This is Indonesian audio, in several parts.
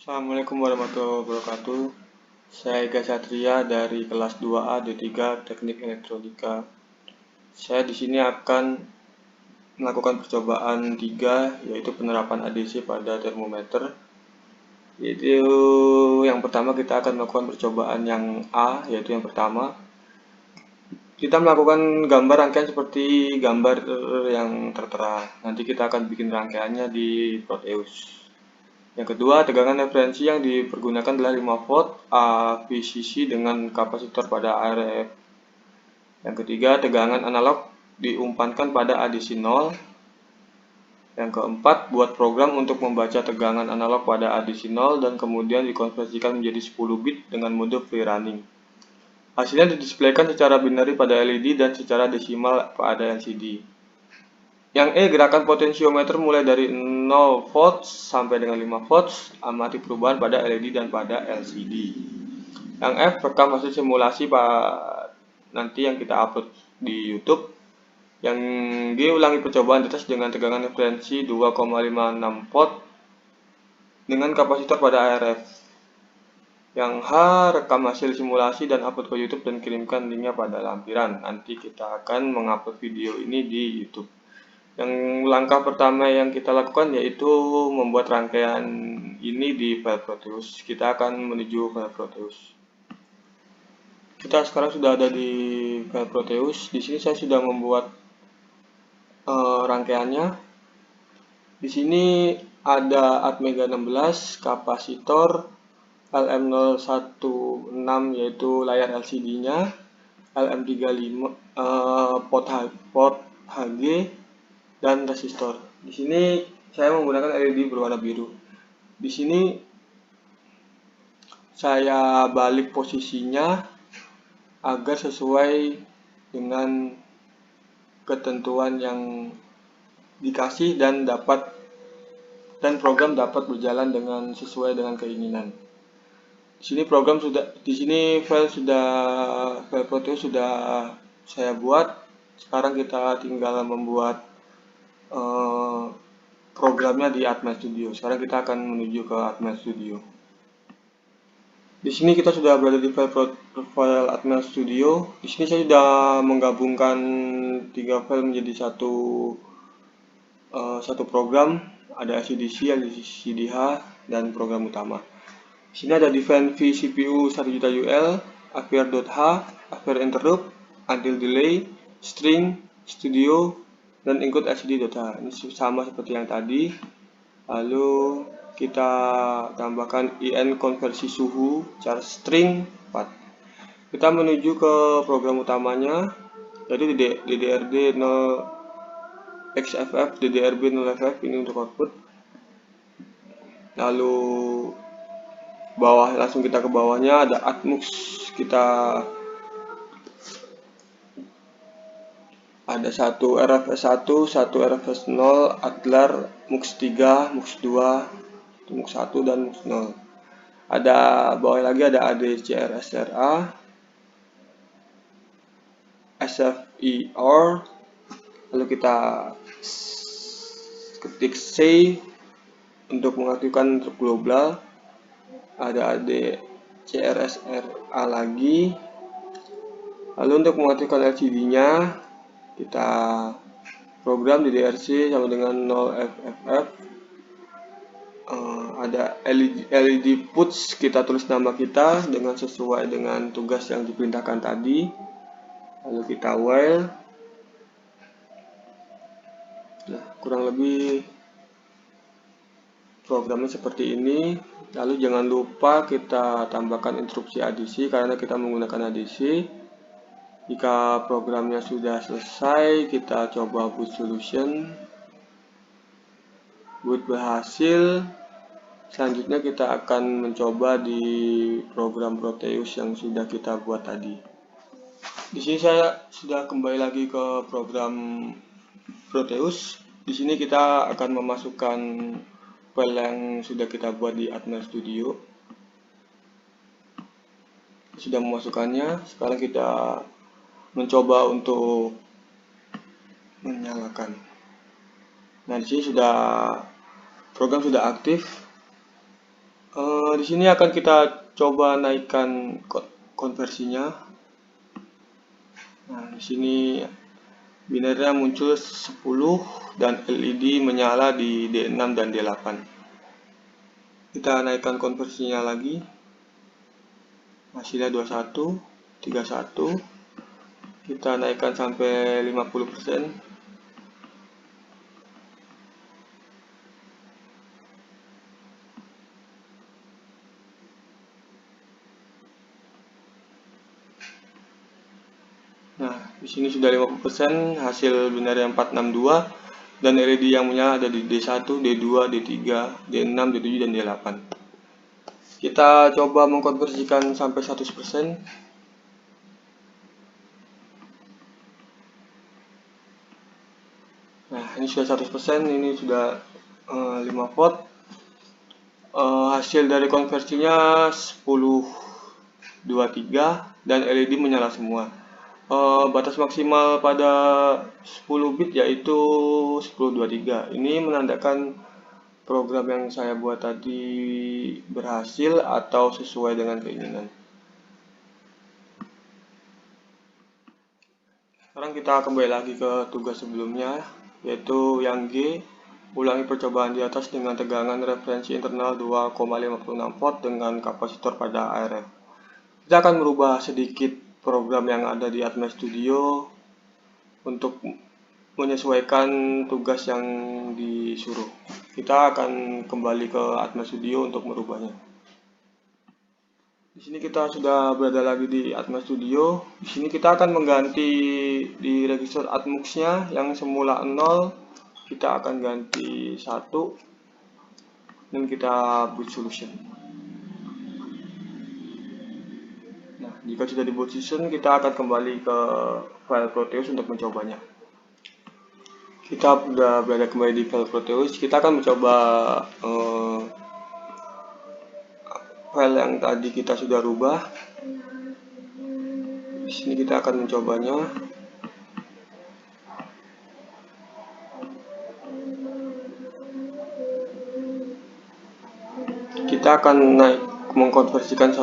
Assalamualaikum warahmatullahi wabarakatuh. Saya Ega Satria dari kelas 2A D3 Teknik Elektronika. Saya di sini akan melakukan percobaan 3, yaitu penerapan ADC pada termometer. Yaitu yang pertama kita akan melakukan percobaan yang A, yaitu yang pertama. Kita melakukan gambar rangkaian seperti gambar yang tertera. Nanti kita akan bikin rangkaiannya di Proteus. Yang kedua, tegangan referensi yang dipergunakan adalah 5 volt AVCC dengan kapasitor pada RF. Yang ketiga, tegangan analog diumpankan pada ADC 0. Yang keempat, buat program untuk membaca tegangan analog pada ADC 0 dan kemudian dikonversikan menjadi 10 bit dengan mode free running. Hasilnya didisplaykan secara binary pada LED dan secara desimal pada LCD. Yang E, gerakan potensiometer mulai dari 0 volt sampai dengan 5 volt, amati perubahan pada LED dan pada LCD. Yang F, rekam hasil simulasi nanti yang kita upload di YouTube. Yang G, ulangi percobaan tes dengan tegangan referensi 2,56 volt dengan kapasitor pada RF. Yang H, rekam hasil simulasi dan upload ke YouTube dan kirimkan linknya pada lampiran. Nanti kita akan mengupload video ini di YouTube. Yang langkah pertama yang kita lakukan yaitu membuat rangkaian ini di file Proteus. Kita akan menuju file Proteus. Kita sekarang sudah ada di file Proteus. Di sini saya sudah membuat rangkaiannya. Di sini ada Atmega 16, kapasitor, LM016 yaitu layar LCD-nya, LM35 port HG, dan resistor. Di sini saya menggunakan LED berwarna biru. Di sini saya balik posisinya agar sesuai dengan ketentuan yang dikasih dan program dapat berjalan dengan sesuai dengan keinginan. Di sini file Proteus sudah saya buat. Sekarang kita tinggal membuat programnya di Atmel Studio. Sekarang kita akan menuju ke Atmel Studio. Di sini kita sudah berada di file Atmel Studio. Di sini saya sudah menggabungkan 3 file menjadi satu program. Ada LCDC, LCDH, dan program utama. Di sini ada define vCPU 1 juta UL, affire.h, affire interrupt, until delay, string, studio, dan include LCD.h. Ini sama seperti yang tadi. Lalu kita tambahkan in konversi suhu char string 4. Kita menuju ke program utamanya, yaitu DDRD 0xFF, DDRB 0FF, ini untuk output. Lalu langsung kita ke bawahnya ada Atmux, kita ada satu RFS1, satu RFS0, Adlar, MUX 3, MUX 2, MUX 1, dan MUX 0. Ada bawah lagi ada ADCR SRA, SFER. Lalu kita ketik C untuk mengaktifkan interrupt global. Ada ADCR SRA lagi. Lalu untuk mengaktifkan LCD-nya kita program DDRC sama dengan 0FFF. Ada LED puts, kita tulis nama kita dengan sesuai dengan tugas yang diperintahkan tadi. Lalu kita while. Nah, kurang lebih programnya seperti ini. Lalu jangan lupa kita tambahkan instruksi ADC karena kita menggunakan ADC. Jika programnya sudah selesai, kita coba boot solution. Boot berhasil. Selanjutnya kita akan mencoba di program Proteus yang sudah kita buat tadi. Di sini saya sudah kembali lagi ke program Proteus. Di sini kita akan memasukkan file yang sudah kita buat di Atmel Studio. Sudah memasukkannya. Sekarang kita mencoba untuk menyalakan. Nah, di sini program sudah aktif. Di sini akan kita coba naikkan konversinya. Nah, di sini binernya muncul 10 dan LED menyala di D6 dan D8. Kita naikkan konversinya lagi. Hasilnya 21, 31. Kita naikkan sampai 50%. Nah, di sini sudah 50%, hasil binernya 462 dan LED yang menyala ada di D1, D2, D3, D6, D7 dan D8. Kita coba mengkonversikan sampai 100%. Nah, ini sudah 100%, ini sudah 5 volt. Hasil dari konversinya 1023 dan LED menyala semua. Batas maksimal pada 10 bit yaitu 1023. Ini menandakan program yang saya buat tadi berhasil atau sesuai dengan keinginan. Sekarang kita kembali lagi ke tugas sebelumnya, yaitu yang G. Ulangi percobaan di atas dengan tegangan referensi internal 2,56 volt dengan kapasitor pada ARF. Kita akan merubah sedikit program yang ada di Atma Studio untuk menyesuaikan tugas yang disuruh. Kita akan kembali ke Atma Studio untuk merubahnya. Di sini kita sudah berada lagi di Atma Studio. Di sini kita akan mengganti di register Atmux-nya yang semula 0, kita akan ganti 1 dan kita boot solution. Nah, jika sudah di boot solution, kita akan kembali ke file Proteus untuk mencobanya. Kita sudah berada kembali di file Proteus. Kita akan mencoba file yang tadi kita sudah rubah. Di sini kita akan mencobanya. Kita akan mengkonversikan 1%.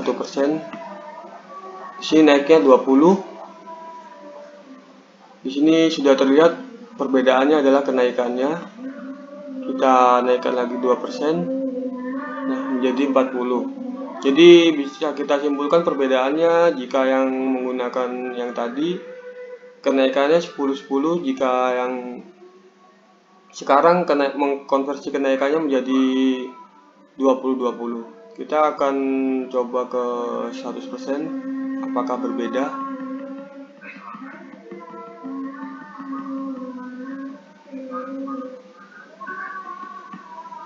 Di sini naiknya 20. Di sini sudah terlihat perbedaannya adalah kenaikannya. Kita naikkan lagi 2%. Nah, menjadi 40. Jadi bisa kita simpulkan perbedaannya jika yang menggunakan yang tadi kenaikannya 10-10, jika yang sekarang mengkonversi kenaikannya menjadi 20-20. Kita akan coba ke 100%, apakah berbeda.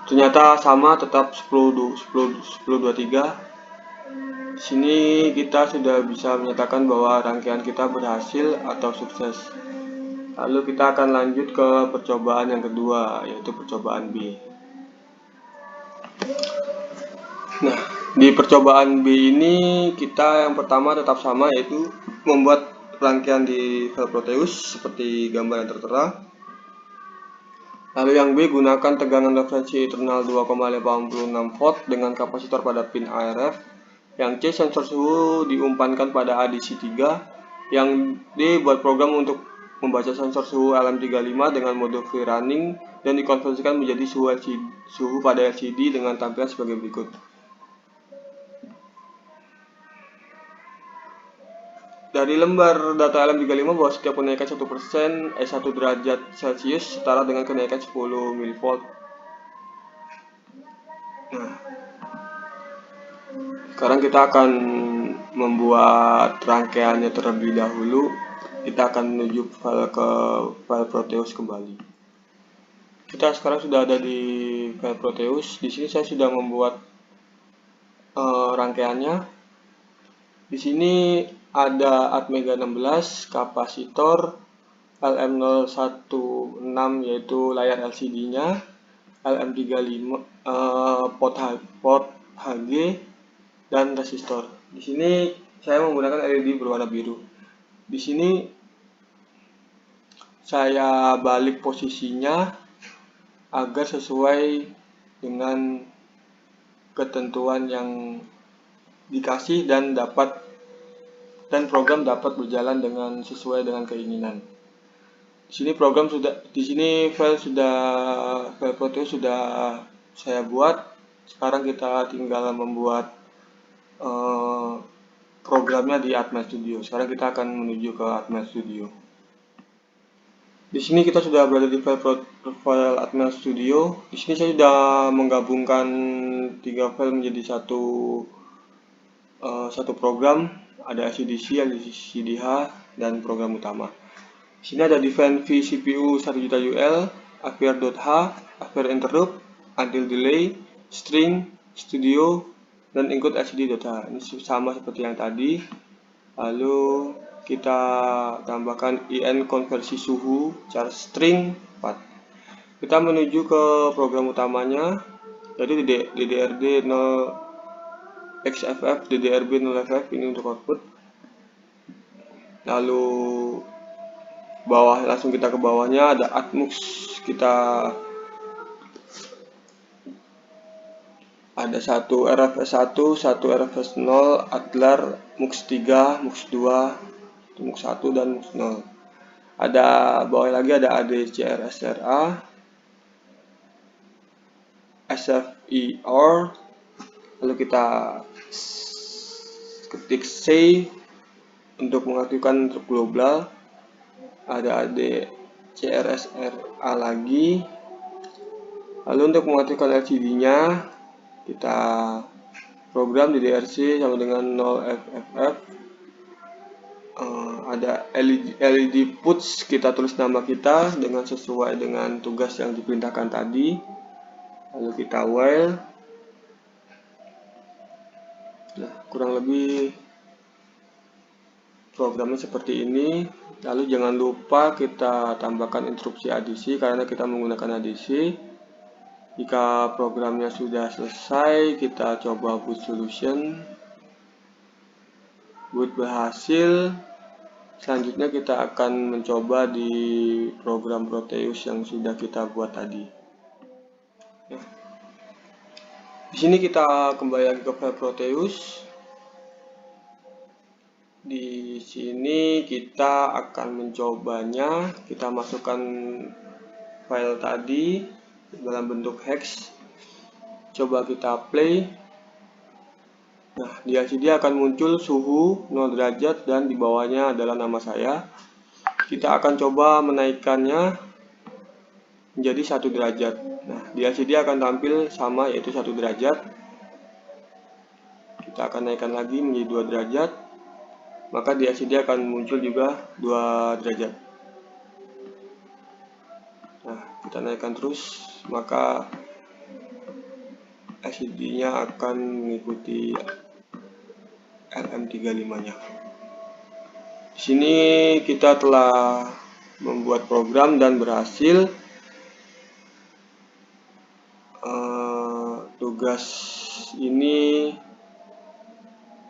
Ternyata sama, tetap 10-23. Di sini kita sudah bisa menyatakan bahwa rangkaian kita berhasil atau sukses. Lalu kita akan lanjut ke percobaan yang kedua, yaitu percobaan B. Nah, di percobaan B ini kita yang pertama tetap sama, yaitu membuat rangkaian di file Proteus seperti gambar yang tertera. Lalu yang B, gunakan tegangan referensi internal 2,86 volt dengan kapasitor pada pin ARF. Yang C, sensor suhu diumpankan pada ADC 3. Yang D, buat program untuk membaca sensor suhu LM35 dengan mode free running dan dikonversikan menjadi suhu pada LCD dengan tampilan sebagai berikut. Dari lembar data LM35 bahwa setiap kenaikan 1%, 1 derajat Celcius setara dengan kenaikan 10 mV. Nah, sekarang kita akan membuat rangkaiannya terlebih dahulu. Kita akan menuju ke file Proteus kembali. Kita sekarang sudah ada di file Proteus. Di sini saya sudah membuat rangkaiannya. Di sini ada Atmega 16, kapasitor, LM016 yaitu layar LCD-nya, LM35 port HG dan resistor. Di sini saya menggunakan LED berwarna biru. Di sini saya balik posisinya agar sesuai dengan ketentuan yang dikasih dan program dapat berjalan dengan sesuai dengan keinginan. Di sini file Proteus sudah saya buat. Sekarang kita tinggal membuat programnya di Atma Studio. Sekarang kita akan menuju ke Atma Studio. Di sini kita sudah berada di file Atma Studio. Di sini saya sudah menggabungkan 3 file menjadi satu program. Ada SCDC, ada CDH, dan program utama. Di sini ada define vCPU 1 juta UL, appear.h, appear interrupt, until delay, string, studio, dan include std.h. Ini sama seperti yang tadi. Lalu kita tambahkan in konversi suhu char string 4. Kita menuju ke program utamanya, yaitu ddrd 0xff, ddrb 0ff, ini untuk output. Lalu langsung kita ke bawahnya ada atmux, kita ada satu RFS 1, satu RFS 0, adlar, mux 3, mux 2, mux 1 dan mux 0. Ada bawah lagi ada ADCR SRA, SFER. Lalu kita ketik C untuk mengaktifkan interrupt global. Ada ADCRSRA lagi. Lalu untuk mengaktifkan LCD-nya, kita program di DRC sama dengan 0FFF. Ada LED puts, kita tulis nama kita dengan sesuai dengan tugas yang diperintahkan tadi. Lalu kita while. Nah, kurang lebih programnya seperti ini. Lalu jangan lupa kita tambahkan interupsi ADC karena kita menggunakan ADC. Jika programnya sudah selesai, kita coba boot solution. Boot berhasil. Selanjutnya kita akan mencoba di program Proteus yang sudah kita buat tadi. Ya. Di sini kita kembali lagi ke file Proteus. Di sini kita akan mencobanya. Kita masukkan file tadi dalam bentuk hex. Coba kita play. Nah, di LCD akan muncul suhu 0 derajat dan di bawahnya adalah nama saya. Kita akan coba menaikkannya menjadi 1 derajat. Nah, di LCD akan tampil sama, yaitu 1 derajat. Kita akan naikkan lagi menjadi 2 derajat. Maka di LCD akan muncul juga 2 derajat. Nah, kita naikkan terus, maka LCD-nya akan mengikuti LM35-nya. Di sini kita telah membuat program dan berhasil. Tugas ini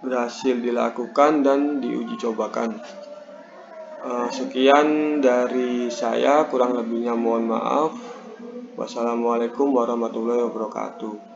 berhasil dilakukan dan diuji cobakan. Sekian dari saya, kurang lebihnya mohon maaf. Wassalamualaikum warahmatullahi wabarakatuh.